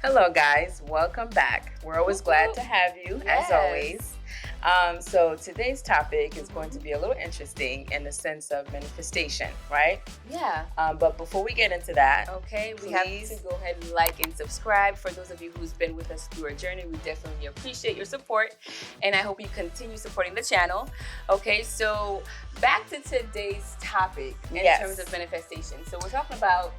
Hello, guys. Welcome back. We're always glad to have you, as always. So today's topic is going to be a little interesting in the sense of manifestation, right? Yeah. But before we get into that, Okay, we have to go ahead and like and subscribe. For those of you who's been with us through our journey, we definitely appreciate your support, and I hope you continue supporting the channel. Okay, so back to today's topic in terms of manifestation. So we're talking about.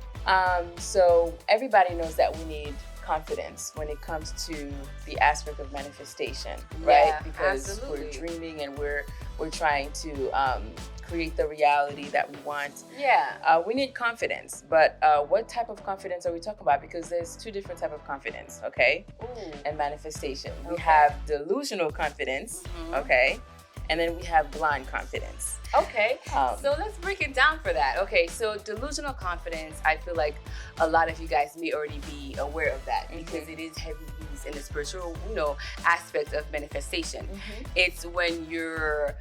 So everybody knows that we need confidence when it comes to the aspect of manifestation, right? Yeah, because absolutely. we're dreaming and we're trying to create the reality that we want. Yeah. We need confidence, but what type of confidence are we talking about? Because there's two different types of confidence, okay? Ooh. And manifestation. We Okay. have delusional confidence, Mhm. okay? And then we have blind confidence. Okay, so let's break it down for that. Okay, so delusional confidence, I feel like a lot of you guys may already be aware of that because it is heavy used in the spiritual, aspect of manifestation. It's when you're,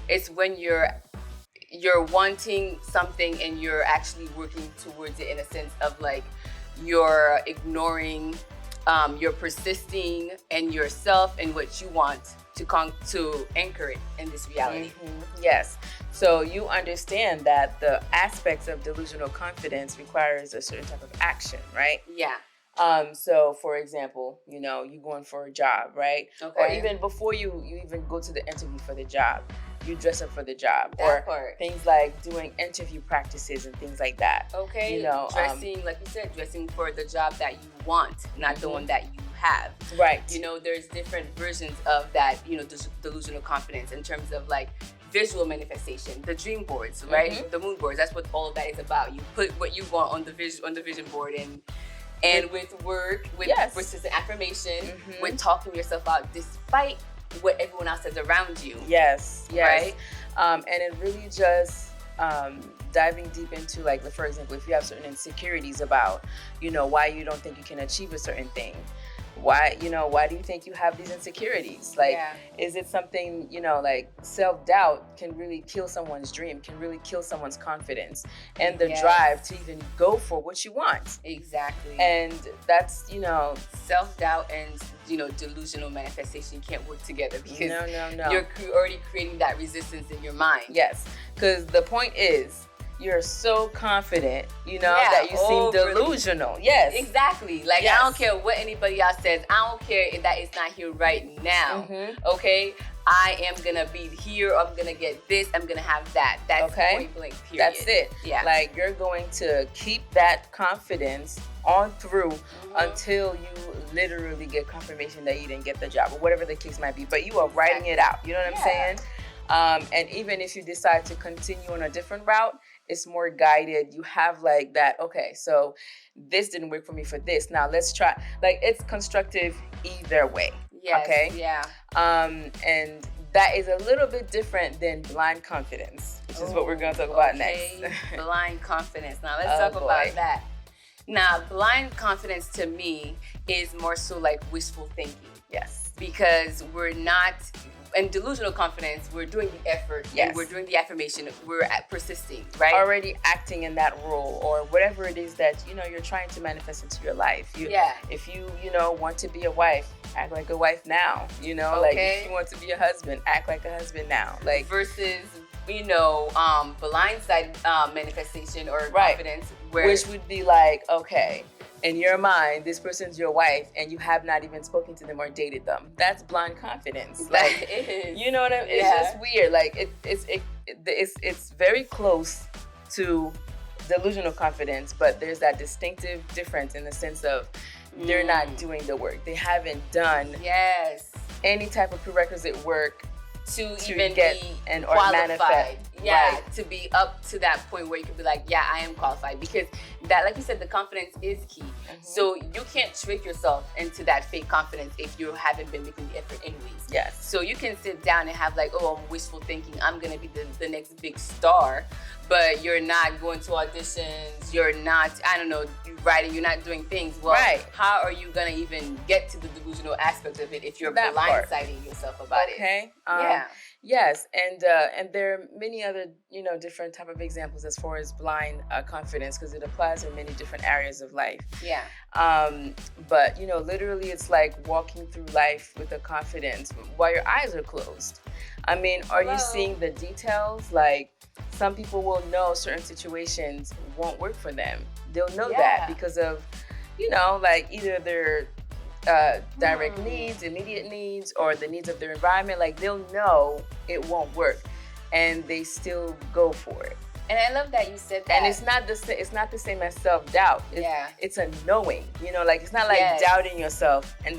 it's when you're wanting something and you're actually working towards it in a sense of like you're ignoring, you're persisting in yourself and what you want to anchor it in this reality. Yes. So you understand that the aspects of delusional confidence requires a certain type of action, right? Yeah. So for example, you going for a job, right? Okay. Or even before you even go to the interview for the job, you dress up for the job. That part. Things like doing interview practices and things like that. Okay. Dressing, like you said, dressing for the job that you want, not the one that you have. Right. There's different versions of that, delusional confidence in terms of like visual manifestation, the dream boards, right? The moon boards. That's what all of that is about. You put what you want on the vision board, and with work, with persistent affirmation, with talking yourself out despite what everyone else says around you. Yes. Right? And it really just diving deep into, like, for example, if you have certain insecurities about, why you don't think you can achieve a certain thing. Why do you think you have these insecurities? Like, is it something, like self-doubt can really kill someone's dream, can really kill someone's confidence and the drive to even go for what you want. Exactly. And that's, self-doubt and, delusional manifestation can't work together because no. You're already creating that resistance in your mind. Yes, because the point is, you're so confident, that you seem delusional. Yes. Exactly. Like, I don't care what anybody else says. I don't care if that is not here right now. Okay? I am going to be here. I'm going to get this. I'm going to have that. That's point blank, period. That's it. Yeah. Like, you're going to keep that confidence on through until you literally get confirmation that you didn't get the job or whatever the case might be. But you are writing it out. You know what I'm saying? And even if you decide to continue on a different route, it's more guided. You have like that, okay, so this didn't work for me for this. Now let's try. Like, it's constructive either way. Yes, okay? Yeah. And that is a little bit different than blind confidence, which is what we're going to talk about next. Blind confidence. Now let's talk about that. Now, blind confidence to me is more so like wishful thinking. Yes. Because we're not... And delusional confidence, we're doing the effort, and we're doing the affirmation, we're persisting, right? Already acting in that role or whatever it is that, you're trying to manifest into your life. If you, want to be a wife, act like a wife now, like if you want to be a husband, act like a husband now. Like, versus, blindside manifestation or confidence. Which would be like, okay, in your mind, this person's your wife and you have not even spoken to them or dated them. That's blind confidence. Like, it is. You know what I mean? It's just weird. Like, it's very close to delusional confidence, but there's that distinctive difference in the sense of they're not doing the work. They haven't done any type of prerequisite work to even get be or qualified. Manifest. To be up to that point where you could be like, I am qualified. Because that, like you said, the confidence is key. So you can't trick yourself into that fake confidence if you haven't been making the effort anyways. Yes. So you can sit down and have like, I'm wishful thinking, I'm going to be the next big star. But you're not going to auditions, you're not, writing, you're not doing things. Well, how are you going to even get to the delusional aspect of it if you're blindsiding yourself about it? Okay. Yes, and there are many other, different type of examples as far as blind confidence, because it applies in many different areas of life. Yeah. But literally, it's like walking through life with a confidence while your eyes are closed. I mean, are you seeing the details? Like, some people will know certain situations won't work for them. They'll know that because of, like either their direct needs, immediate needs, or the needs of their environment. Like, they'll know it won't work, and they still go for it. And I love that you said that. And it's not the same as self-doubt. It's a knowing. Like, it's not like doubting yourself and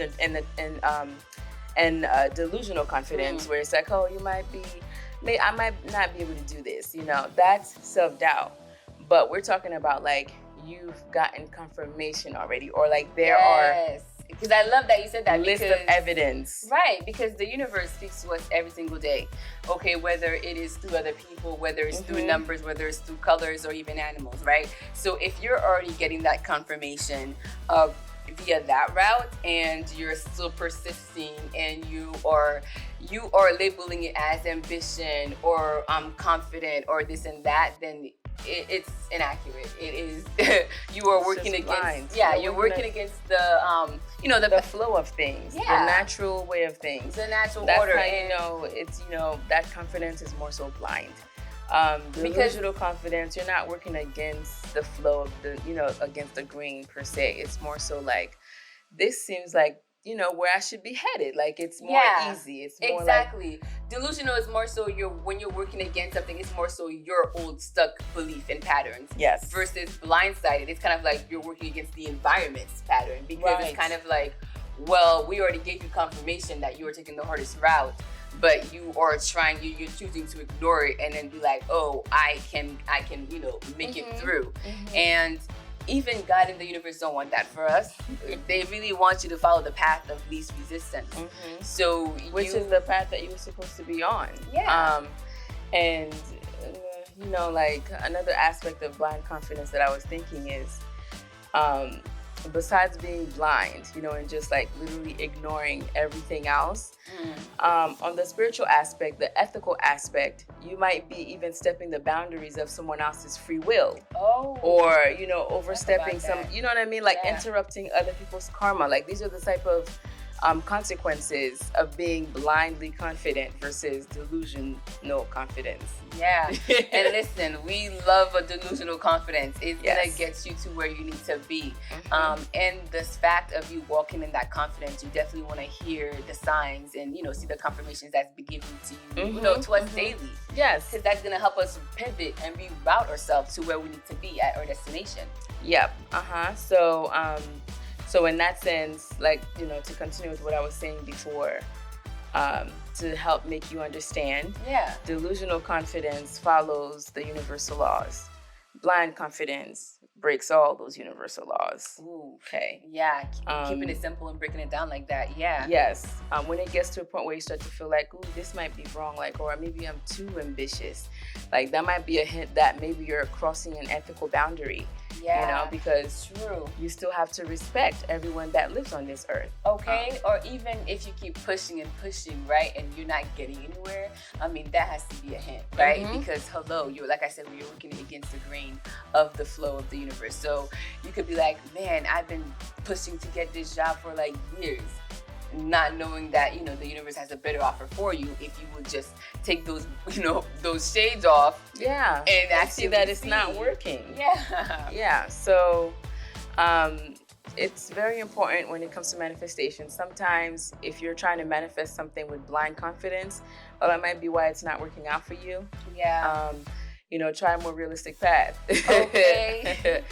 delusional confidence where it's like, oh, I might not be able to do this. That's self-doubt. But we're talking about like you've gotten confirmation already, or like there are. Because I love that you said that. List of evidence. Right, because the universe speaks to us every single day. Okay, whether it is through other people, whether it's through numbers, whether it's through colors, or even animals, right? So if you're already getting that confirmation via that route, and you're still persisting, and you are labeling it as ambition or confident or this and that, then it's inaccurate. It is you are working against you're working against the the flow of things, the natural way of things, the natural That's order. How it's that confidence is more so blind. Delusional confidence, you're not working against the flow of the against the grain per se. It's more so like, this seems like where I should be headed. Like, it's more easy. It's more exactly. Delusional is more so when you're working against something, it's more so your old stuck belief and patterns. Yes. Versus blindsided, it's kind of like you're working against the environment's pattern, because it's kind of like, well, we already gave you confirmation that you were taking the hardest route, but you're choosing to ignore it and then be like, oh, I can make it through. And even God and the universe don't want that for us. They really want you to follow the path of least resistance. So which is the path that you were supposed to be on. Yeah. And like, another aspect of blind confidence that I was thinking is, besides being blind, and just like literally ignoring everything else, on the spiritual aspect, the ethical aspect, you might be even stepping the boundaries of someone else's free will. Or, overstepping some, you know what I mean? Like, interrupting other people's karma. Like, these are the type of consequences of being blindly confident versus delusional confidence. Yeah. And listen, we love a delusional confidence. It's gonna get you to where you need to be. And this fact of you walking in that confidence, you definitely want to hear the signs and see the confirmations that's been given to you, to us daily. Yes. Because that's gonna help us pivot and reroute ourselves to where we need to be at our destination. Yep. So in that sense, like, to continue with what I was saying before, to help make you understand, delusional confidence follows the universal laws. Blind confidence breaks all those universal laws. Ooh, okay. Yeah, keeping it simple and breaking it down like that. Yeah. Yes. When it gets to a point where you start to feel like, ooh, this might be wrong, like, or maybe I'm too ambitious. Like, that might be a hint that maybe you're crossing an ethical boundary. Yeah. Because you still have to respect everyone that lives on this earth. Okay. Or even if you keep pushing and pushing, right, and you're not getting anywhere, I mean, that has to be a hint, right? Because you're, like I said, you're working against the grain of the flow of the universe. So you could be like, man, I've been pushing to get this job for like years, not knowing that the universe has a better offer for you if you would just take those those shades off and actually see that it's not working. So it's very important when it comes to manifestation. Sometimes if you're trying to manifest something with blind confidence, well, that might be why it's not working out for you. Try a more realistic path. Okay.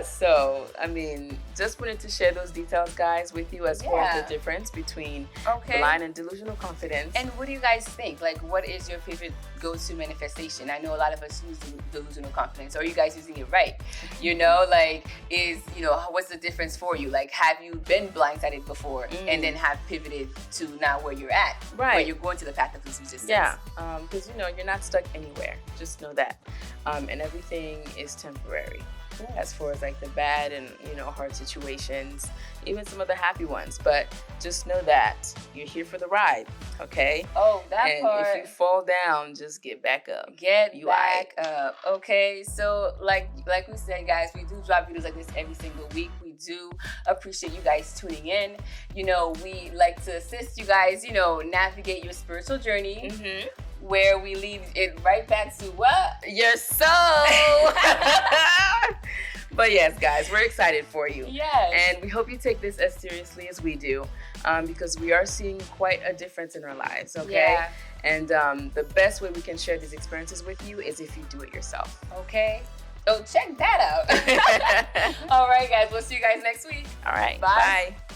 So, I mean, just wanted to share those details, guys, with you as far as the difference between blind and delusional confidence. And what do you guys think? Like, what is your favorite go-to manifestation? I know a lot of us use delusional confidence. Are you guys using it right? What's the difference for you? Like, have you been blindsided before and then have pivoted to now where you're at? Right. Where you're going to the path of least resistance. Yeah, because, you're not stuck anywhere. Just know that. And everything is temporary. Yeah, as far as like the bad and hard situations, even some of the happy ones. But just know that you're here for the ride, okay? Oh, that and part. If you fall down, just get back up. Get back up. Okay, so like we said, guys, we do drop videos like this every single week. We do appreciate you guys tuning in. We like to assist you guys, navigate your spiritual journey. Mm-hmm. Where we leave it right back to what? Your soul. But yes, guys, we're excited for you. Yes. And we hope you take this as seriously as we do, because we are seeing quite a difference in our lives, okay? Yeah. And the best way we can share these experiences with you is if you do it yourself. Okay. So check that out. All right, guys. We'll see you guys next week. All right. Bye. Bye.